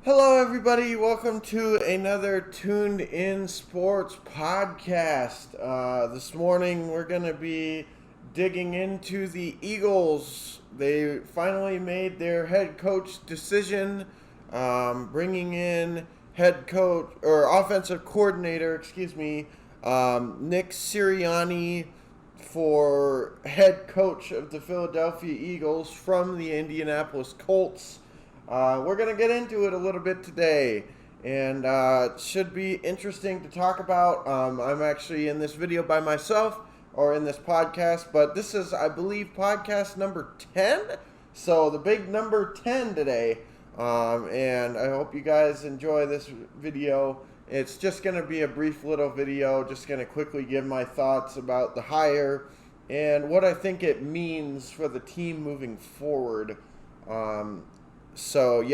Hello, everybody. Welcome to another Tuned In Sports podcast. This morning, we're going to be digging into the Eagles. They finally made their head coach decision, bringing in head coach or offensive coordinator, Nick Sorianni for head coach of the Philadelphia Eagles from the Indianapolis Colts. We're going to get into it a little bit today, and it should be interesting to talk about. I'm actually in this video by myself, or in this podcast, but this is, I believe, podcast number 10, so the big number 10 today, and I hope you guys enjoy this video. It's just going to be a brief little video, just going to quickly give my thoughts about the hire and what I think it means for the team moving forward. So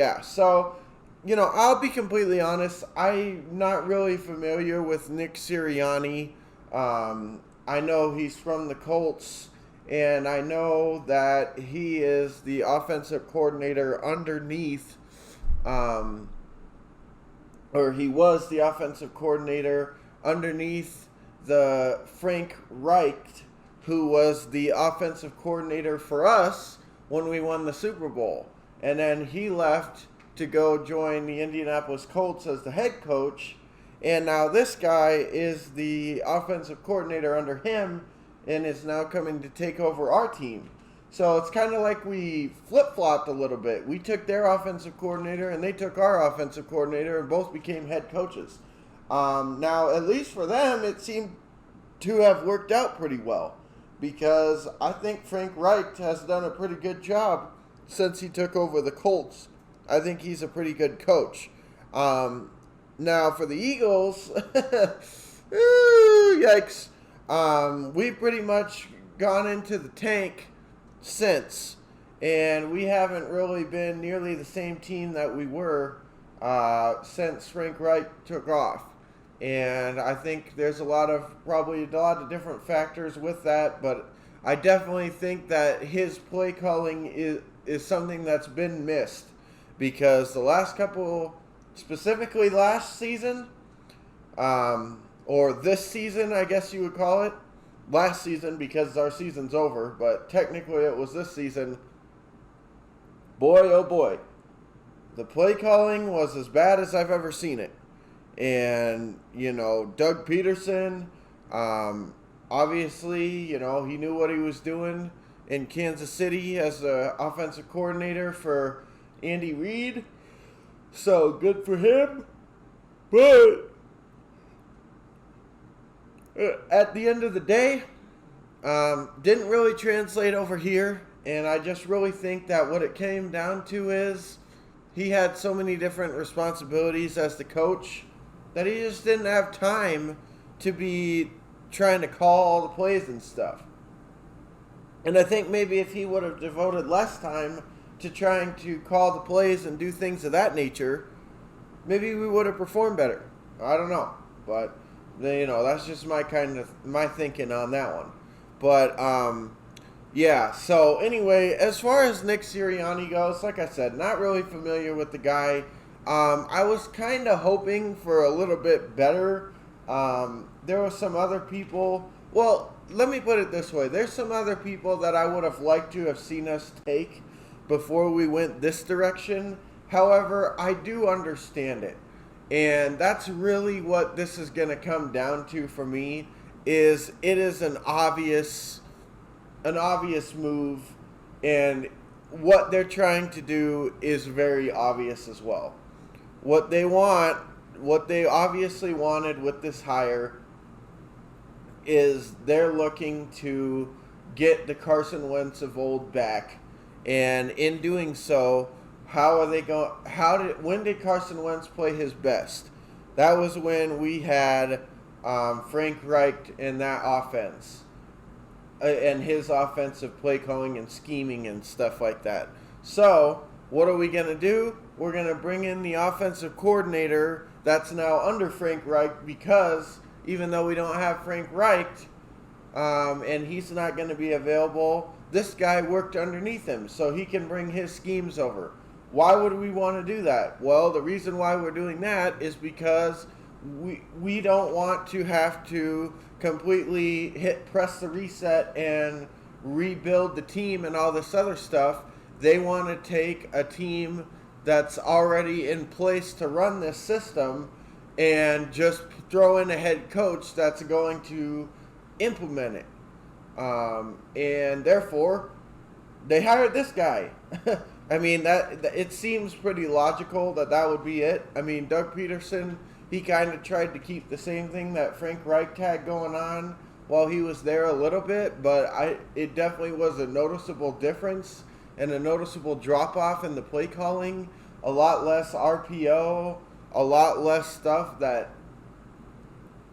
I'll be completely honest. I'm not really familiar with Nick Sorianni. I know he's from the Colts, and I know that he is the offensive coordinator underneath, or he was the offensive coordinator underneath the Frank Reich, who was the offensive coordinator for us when we won the Super Bowl. And then he left to go join the Indianapolis Colts as the head coach. And now this guy is the offensive coordinator under him and is now coming to take over our team. So it's kind of like we flip-flopped a little bit. We took their offensive coordinator and they took our offensive coordinator and both became head coaches. Now, at least for them, it seemed to have worked out pretty well, because I think Frank Reich has done a pretty good job since he took over the Colts. I think he's a pretty good coach. Now for the Eagles, yikes. We've pretty much gone into the tank since, and we haven't really been nearly the same team that we were since Frank Reich took off. And I think there's probably a lot of different factors with that, but I definitely think that his play calling is something that's been missed, because the last couple, specifically last season, or this season, I guess you would call it, last season because our season's over, but technically it was this season. Boy, oh boy, the play calling was as bad as I've ever seen it. And, Doug Peterson, obviously, he knew what he was doing in Kansas City as the offensive coordinator for Andy Reid. So good for him. But at the end of the day, didn't really translate over here. And I just really think that what it came down to is he had so many different responsibilities as the coach that he just didn't have time to be trying to call all the plays and stuff. And I think maybe if he would have devoted less time to trying to call the plays and do things of that nature, maybe we would have performed better. I don't know. But, that's just my thinking on that one. But, so anyway, as far as Nick Sirianni goes, like I said, not really familiar with the guy. I was kind of hoping for a little bit better. There were some other people. Well, let me put it this way. There's some other people that I would have liked to have seen us take before we went this direction. However, I do understand it. And that's really what this is going to come down to for me, is it is an obvious move, and what they're trying to do is very obvious as well. What they obviously wanted with this hire is they're looking to get the Carson Wentz of old back, and in doing so, when did Carson Wentz play his best? That was when we had Frank Reich in that offense, and his offensive play calling and scheming and stuff like that. So what are we going to do? We're going to bring in the offensive coordinator that's now under Frank Reich, because even though we don't have Frank Reich, and he's not going to be available, this guy worked underneath him, so he can bring his schemes over. Why would we want to do that? Well, the reason why we're doing that is because we don't want to have to completely press the reset and rebuild the team and all this other stuff. They want to take a team that's already in place to run this system and just throw in a head coach that's going to implement it. And therefore, they hired this guy. I mean, that it seems pretty logical that would be it. I mean, Doug Peterson, he kind of tried to keep the same thing that Frank Reich had going on while he was there a little bit, but it definitely was a noticeable difference and a noticeable drop-off in the play calling. A lot less RPO, a lot less stuff that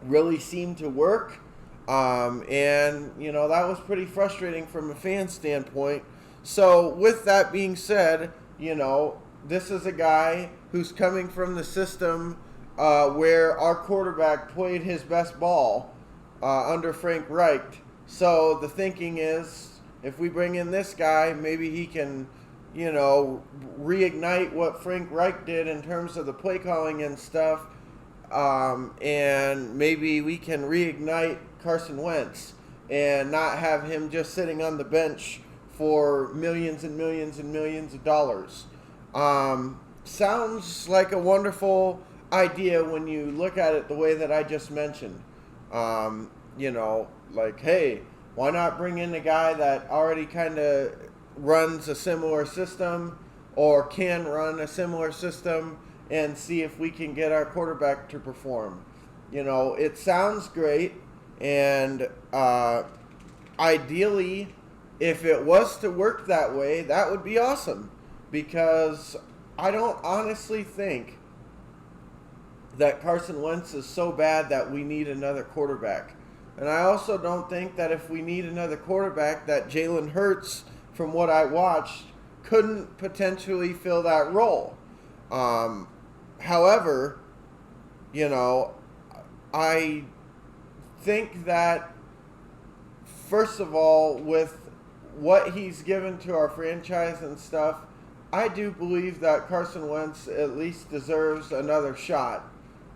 really seemed to work. And, that was pretty frustrating from a fan standpoint. So, with that being said, this is a guy who's coming from the system where our quarterback played his best ball under Frank Reich. So, the thinking is, if we bring in this guy, maybe he can, reignite what Frank Reich did in terms of the play calling and stuff. And maybe we can reignite Carson Wentz and not have him just sitting on the bench for millions and millions and millions of dollars. Sounds like a wonderful idea when you look at it the way that I just mentioned. Hey, why not bring in a guy that already kind of runs a similar system or can run a similar system and see if we can get our quarterback to perform. It sounds great, and ideally, if it was to work that way, that would be awesome, because I don't honestly think that Carson Wentz is so bad that we need another quarterback. And I also don't think that if we need another quarterback, that Jalen Hurts, from what I watched, couldn't potentially fill that role. However, I think that, first of all, with what he's given to our franchise and stuff, I do believe that Carson Wentz at least deserves another shot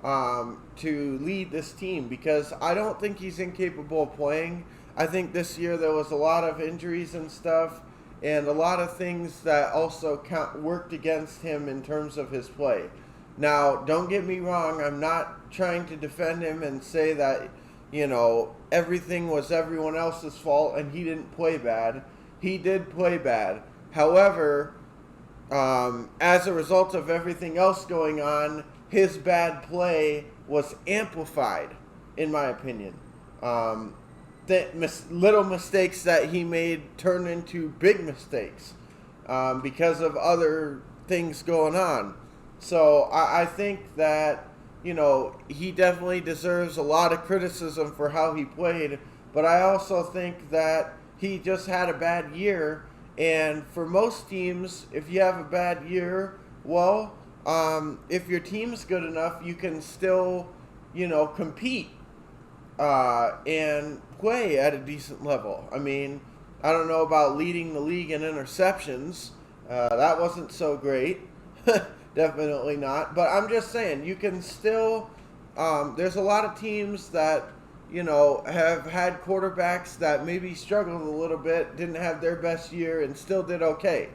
to lead this team, because I don't think he's incapable of playing. I think this year there was a lot of injuries and stuff, and a lot of things that also worked against him in terms of his play. Now, don't get me wrong, I'm not trying to defend him and say that, everything was everyone else's fault and he didn't play bad. He did play bad. However, as a result of everything else going on, his bad play was amplified, in my opinion. Little mistakes that he made turned into big mistakes because of other things going on. So I think that, he definitely deserves a lot of criticism for how he played, but I also think that he just had a bad year. And for most teams, if you have a bad year, well, if your team's good enough, you can still, compete and play at a decent level. I mean, I don't know about leading the league in interceptions. That wasn't so great. Definitely not. But I'm just saying, you can still, there's a lot of teams that, have had quarterbacks that maybe struggled a little bit, didn't have their best year, and still did okay.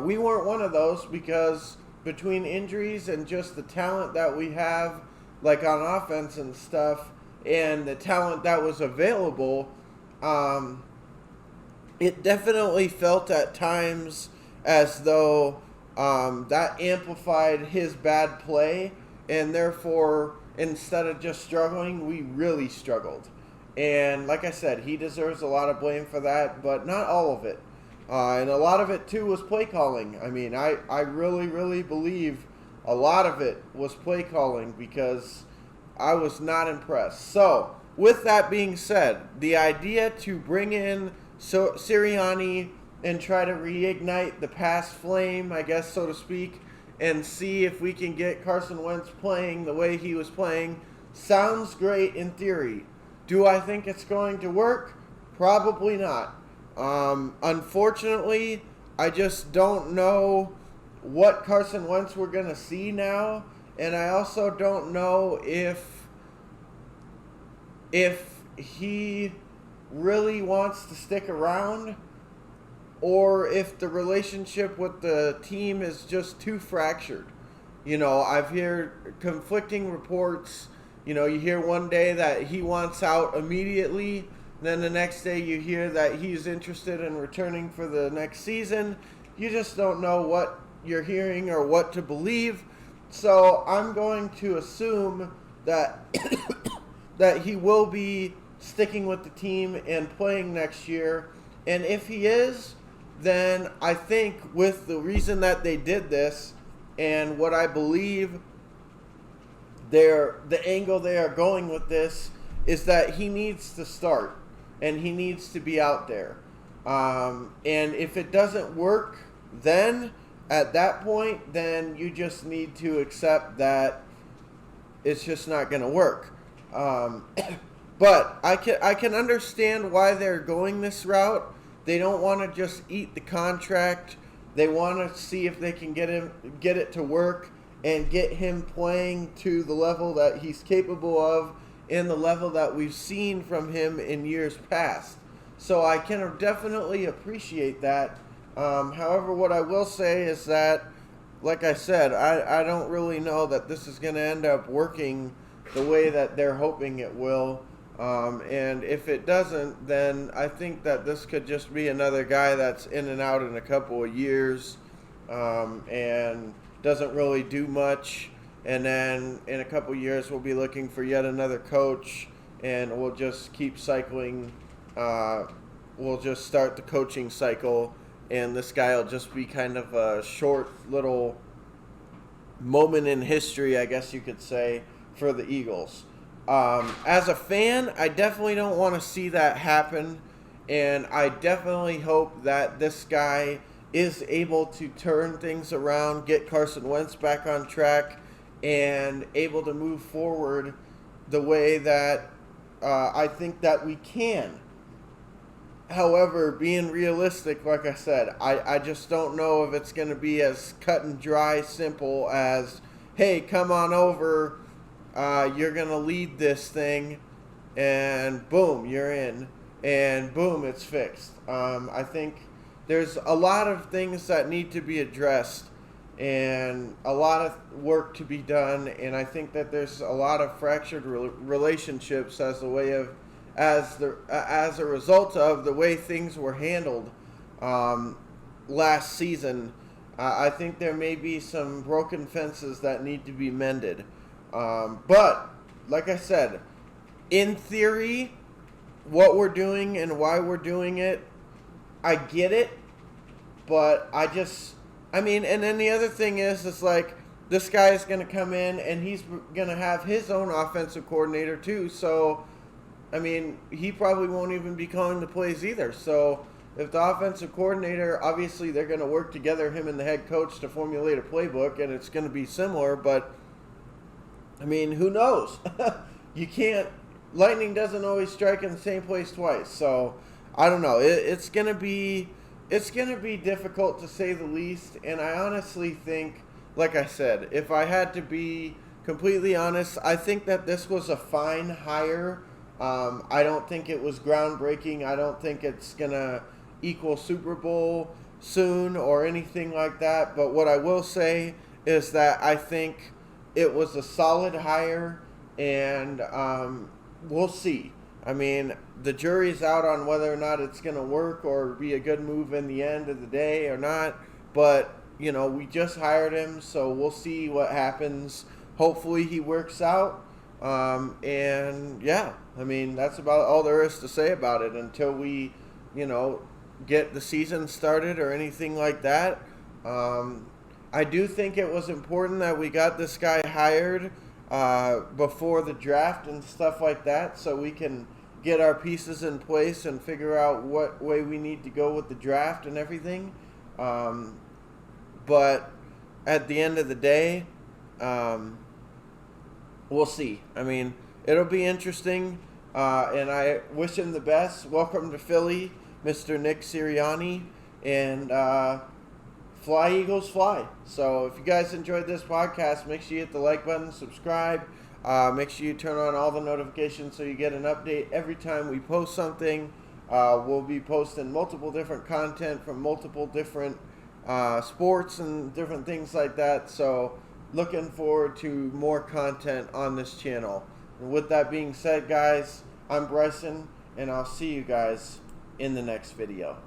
We weren't one of those, because between injuries and just the talent that we have, like on offense and stuff, and the talent that was available, it definitely felt at times as though that amplified his bad play, and therefore, instead of just struggling, we really struggled. And like I said, he deserves a lot of blame for that, but not all of it. And a lot of it, too, was play calling. I mean, I really, really believe a lot of it was play calling, because I was not impressed. So, with that being said, the idea to bring in Sirianni and try to reignite the past flame, I guess, so to speak, and see if we can get Carson Wentz playing the way he was playing, sounds great in theory. Do I think it's going to work? Probably not. Unfortunately, I just don't know what Carson Wentz we're going to see now, and I also don't know if he really wants to stick around, or if the relationship with the team is just too fractured. I've heard conflicting reports. You hear one day that he wants out immediately, then the next day you hear that he's interested in returning for the next season. You just don't know what you're hearing or what to believe. So I'm going to assume that that he will be sticking with the team and playing next year. And if he is, then I think with the reason that they did this and what I believe the angle they are going with this is that he needs to start and he needs to be out there. And if it doesn't work, then at that point, then you just need to accept that it's just not going to work. But I can understand why they're going this route. They don't want to just eat the contract. They want to see if they can get it to work and get him playing to the level that he's capable of and the level that we've seen from him in years past. So I can definitely appreciate that. However, what I will say is that, like I said, I don't really know that this is going to end up working the way that they're hoping it will. And if it doesn't, then I think that this could just be another guy that's in and out in a couple of years and doesn't really do much. And then in a couple of years, we'll be looking for yet another coach, and we'll just keep cycling. We'll just start the coaching cycle, and this guy will just be kind of a short little moment in history, I guess you could say, for the Eagles. As a fan, I definitely don't want to see that happen, and I definitely hope that this guy is able to turn things around, get Carson Wentz back on track, and able to move forward the way that I think that we can. However, being realistic, like I said, I just don't know if it's going to be as cut and dry simple as, hey, come on over, you're going to lead this thing, and boom, you're in, and boom, it's fixed. I think there's a lot of things that need to be addressed and a lot of work to be done, and I think that there's a lot of fractured relationships as a result of the way things were handled last season. I think there may be some broken fences that need to be mended. But, like I said, in theory, what we're doing and why we're doing it, I get it, but and then the other thing is, it's like, this guy is going to come in and he's going to have his own offensive coordinator too, so, he probably won't even be calling the plays either. So if the offensive coordinator, obviously they're going to work together, him and the head coach, to formulate a playbook, and it's going to be similar, but, who knows? Lightning doesn't always strike in the same place twice, so I don't know. It's going to be difficult to say the least, and I honestly think, like I said, if I had to be completely honest, I think that this was a fine hire. I don't think it was groundbreaking. I don't think it's going to equal Super Bowl soon or anything like that. But what I will say is that I think it was a solid hire, and we'll see. The jury's out on whether or not it's going to work or be a good move in the end of the day or not. But, we just hired him, so we'll see what happens. Hopefully he works out. And yeah, that's about all there is to say about it until we, get the season started or anything like that. I do think it was important that we got this guy hired before the draft and stuff like that, so we can get our pieces in place and figure out what way we need to go with the draft and everything. But at the end of the day, we'll see. It'll be interesting, and I wish him the best. Welcome to Philly, Mr. Nick Sorianni, and fly, Eagles, fly. So if you guys enjoyed this podcast, make sure you hit the like button, subscribe. Make sure you turn on all the notifications so you get an update every time we post something. We'll be posting multiple different content from multiple different sports and different things like that. So looking forward to more content on this channel. And with that being said, guys, I'm Bryson, and I'll see you guys in the next video.